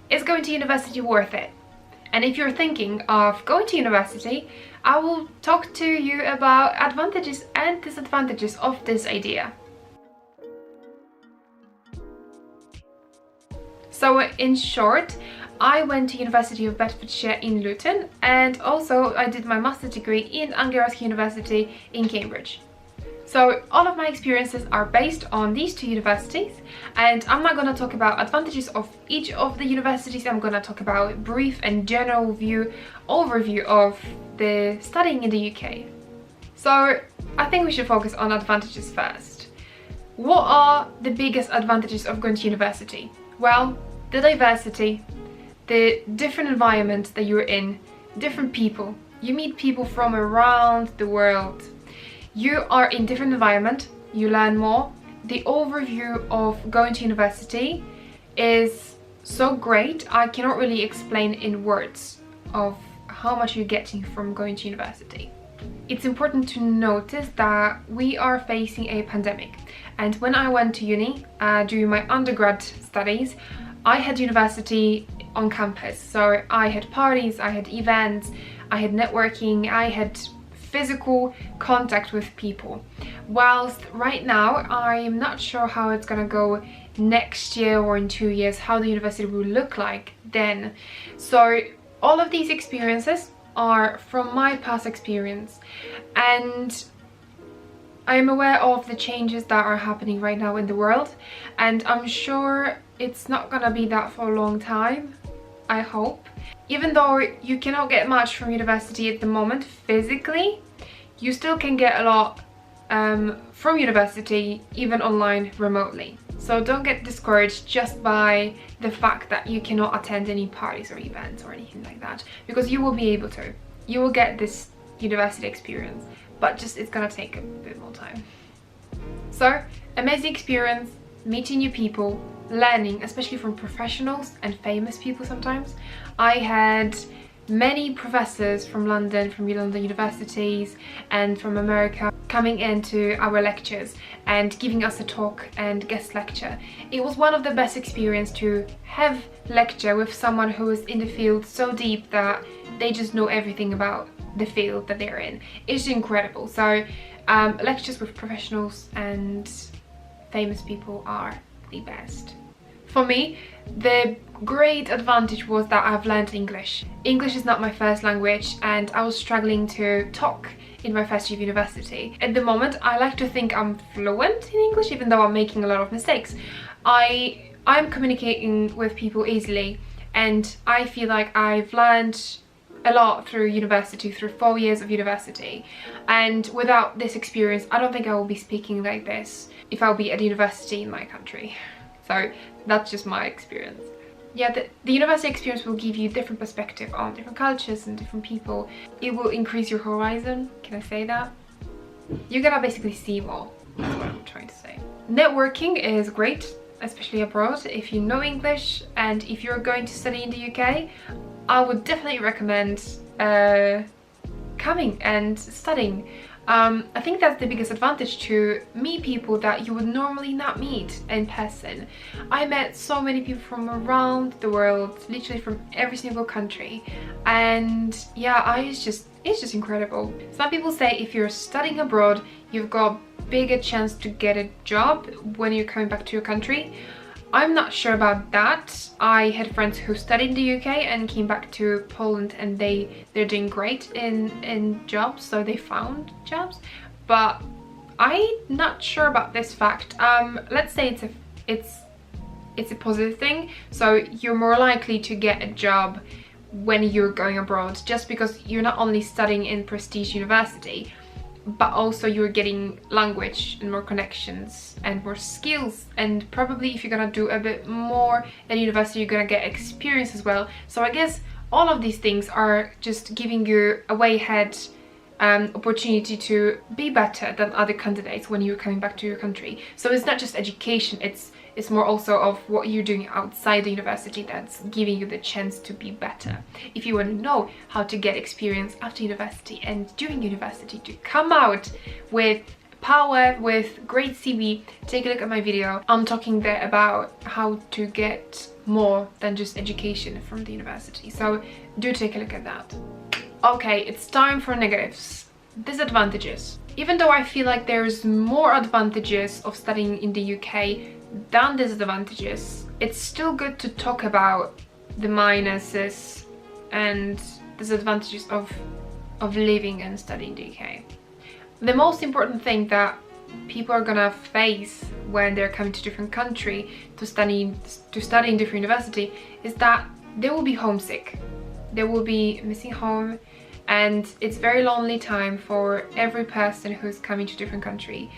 Is going to university worth it? And if you're thinking of going to university, I will talk to you about advantages and disadvantages of this idea. So in short, I went to University of Bedfordshire in Luton, and also I did my master's degree in Anglia Ruskin University in Cambridge. So all of my experiences are based on these two universities, and I'm not going to talk about advantages of each of the universities. I'm going to talk about a brief and general overview of the studying in the UK. So I think we should focus on advantages first. What are the biggest advantages of going to university? Well, the diversity, the different environment that you're in, different people. You meet people from around the world. You are in different environment, you learn more. The overview of going to university is so great. I cannot really explain in words of how much you're getting from going to university. It's important to notice that we are facing a pandemic. And when I went to uni, during my undergrad studies, I had university on campus. So I had parties, I had events, I had networking, I had physical contact with people. Whilst right now, I'm not sure how it's gonna go next year or in 2 years, how the university will look like then. So all of these experiences are from my past experience, and I am aware of the changes that are happening right now in the world, and I'm sure it's not gonna be that for a long time, I hope. Even though you cannot get much from university at the moment physically, you still can get a lot from university, even online, remotely. So don't get discouraged just by the fact that you cannot attend any parties or events or anything like that, because you will be able to. You will get this university experience, but just it's gonna take a bit more time. So, amazing experience, meeting new people, learning, especially from professionals and famous people sometimes. I had many professors from London, from London universities and from America coming into our lectures and giving us a talk and guest lecture. It was one of the best experiences to have lecture with someone who is in the field so deep that they just know everything about the field that they're in. It's incredible. So lectures with professionals and famous people are the best. For me, the great advantage was that I've learned English. English is not my first language, and I was struggling to talk in my first year of university. At the moment, I like to think I'm fluent in English, even though I'm making a lot of mistakes. I'm communicating with people easily, and I feel like I've learned a lot through university, through 4 years of university. And without this experience, I don't think I will be speaking like this if I'll be at university in my country. So that's just my experience. Yeah, the university experience will give you different perspective on different cultures and different people. It will increase your horizon, can I say that? You're gonna basically see more, that's what I'm trying to say. Networking is great, especially abroad, if you know English, and if you're going to study in the UK, I would definitely recommend coming and studying. I think that's the biggest advantage, to meet people that you would normally not meet in person. I met so many people from around the world, literally from every single country, and yeah, it's just incredible. Some people say if you're studying abroad, you've got bigger chance to get a job when you're coming back to your country. I'm not sure about that. I had friends who studied in the UK and came back to Poland, and they're doing great in jobs, so they found jobs. But I'm not sure about this fact. Let's say it's a positive thing, so you're more likely to get a job when you're going abroad, just because you're not only studying in prestige university, but also you're getting language and more connections and more skills, and probably if you're gonna do a bit more at university, you're gonna get experience as well. So I guess all of these things are just giving you a way ahead opportunity to be better than other candidates when you're coming back to your country. So it's not just education, it's more also of what you're doing outside the university that's giving you the chance to be better. If you want to know how to get experience after university and during university, to come out with power, with great CV, take a look at my video. I'm talking there about how to get more than just education from the university. So do take a look at that. Okay, it's time for negatives. Disadvantages. Even though I feel like there's more advantages of studying in the UK than disadvantages, it's still good to talk about the minuses and disadvantages of living and studying in the UK. The most important thing that people are gonna face when they're coming to a different country to study in different university is that they will be homesick. They will be missing home, and it's very lonely time for every person who's coming to a different country.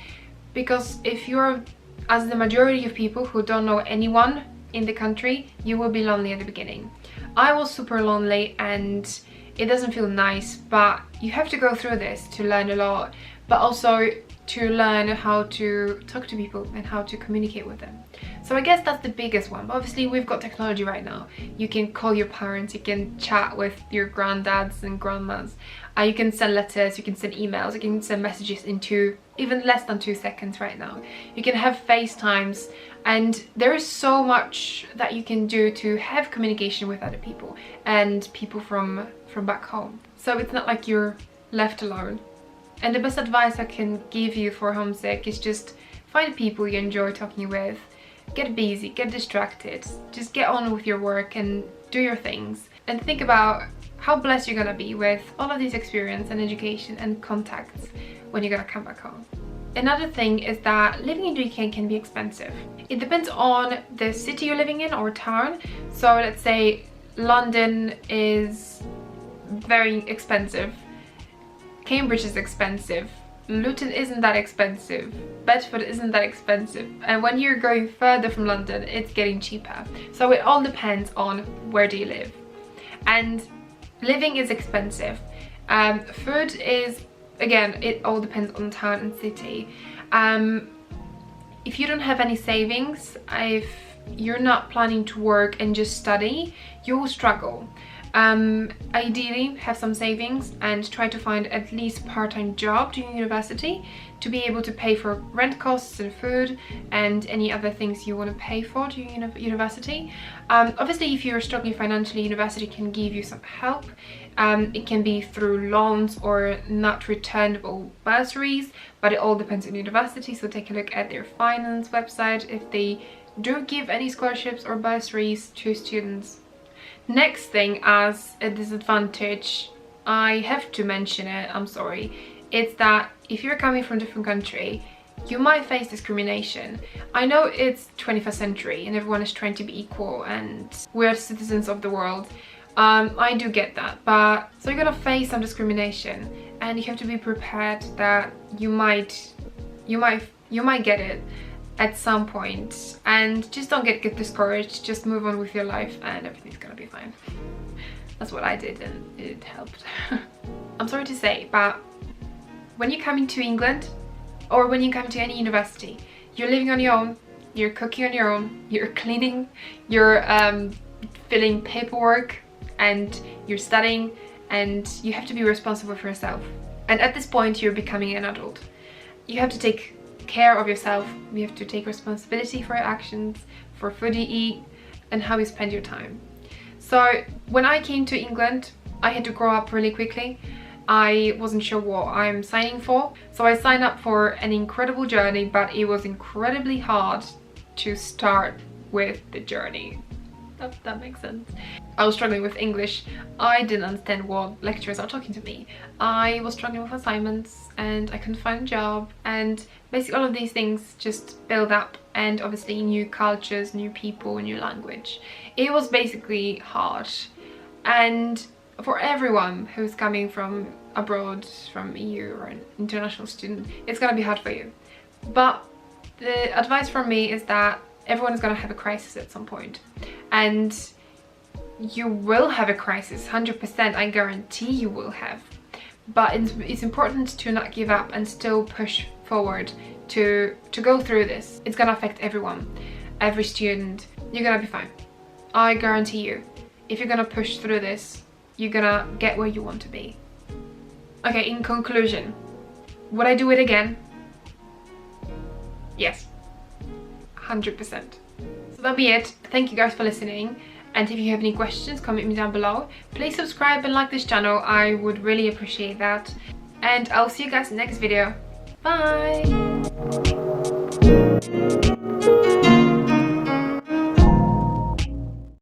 Because if you're, as the majority of people who don't know anyone in the country, you will be lonely at the beginning. I was super lonely and it doesn't feel nice, but you have to go through this to learn a lot, but also to learn how to talk to people and how to communicate with them. So I guess that's the biggest one. But obviously we've got technology right now. You can call your parents, you can chat with your granddads and grandmas, you can send letters, you can send emails, you can send messages in even less than 2 seconds right now. You can have FaceTimes, and there is so much that you can do to have communication with other people and people from back home. So it's not like you're left alone. And the best advice I can give you for homesick is just find people you enjoy talking with, get busy, get distracted, just get on with your work and do your things, and think about how blessed you're gonna be with all of this experience and education and contacts when you're gonna come back home. Another thing is that living in the UK can be expensive. It depends on the city you're living in or town. So let's say London is very expensive, Cambridge is expensive, Luton isn't that expensive, Bedford isn't that expensive, and when you're going further from London, it's getting cheaper. So it all depends on where do you live. And living is expensive. Food is, again, it all depends on town and city. If you don't have any savings, if you're not planning to work and just study, you will struggle. Ideally have some savings and try to find at least part-time job during university to be able to pay for rent costs and food and any other things you want to pay for during university. Obviously if you're struggling financially, university can give you some help. It can be through loans or not returnable bursaries, but it all depends on university, so take a look at their finance website if they do give any scholarships or bursaries to students. Next thing, as a disadvantage, I have to mention it, I'm sorry, it's that if you're coming from a different country, you might face discrimination. I know it's 21st century and everyone is trying to be equal and we're citizens of the world. I do get that, but so you're gonna face some discrimination and you have to be prepared that you might get it at some point, and just don't get discouraged, just move on with your life and everything's gonna be fine. That's what I did and it helped. I'm sorry to say, but when you come into England or when you come to any university, you're living on your own, you're cooking on your own, you're cleaning, you're filling paperwork, and you're studying, and you have to be responsible for yourself. And at this point you're becoming an adult. You have to take care of yourself, you have to take responsibility for your actions, for food you eat and how you spend your time. So when I came to England, I had to grow up really quickly. I wasn't sure what I'm signing for, so I signed up for an incredible journey, but it was incredibly hard to start with the journey. That makes sense. I was struggling with English. I didn't understand what lecturers are talking to me. I was struggling with assignments and I couldn't find a job, and basically all of these things just build up, and obviously new cultures, new people, new language. It was basically hard, and for everyone who's coming from abroad, from EU or an international student, it's gonna be hard for you. But the advice from me is that everyone is gonna have a crisis at some point, and you will have a crisis, 100%, I guarantee you will have. But it's important to not give up and still push forward to go through this. It's gonna affect everyone, every student. You're gonna be fine. I guarantee you. If you're gonna push through this, you're gonna get where you want to be. Okay, in conclusion, would I do it again? Yes, 100%. So that'll be it. Thank you guys for listening. And if you have any questions, comment me down below. Please subscribe and like this channel. I would really appreciate that. And I'll see you guys in the next video. Bye!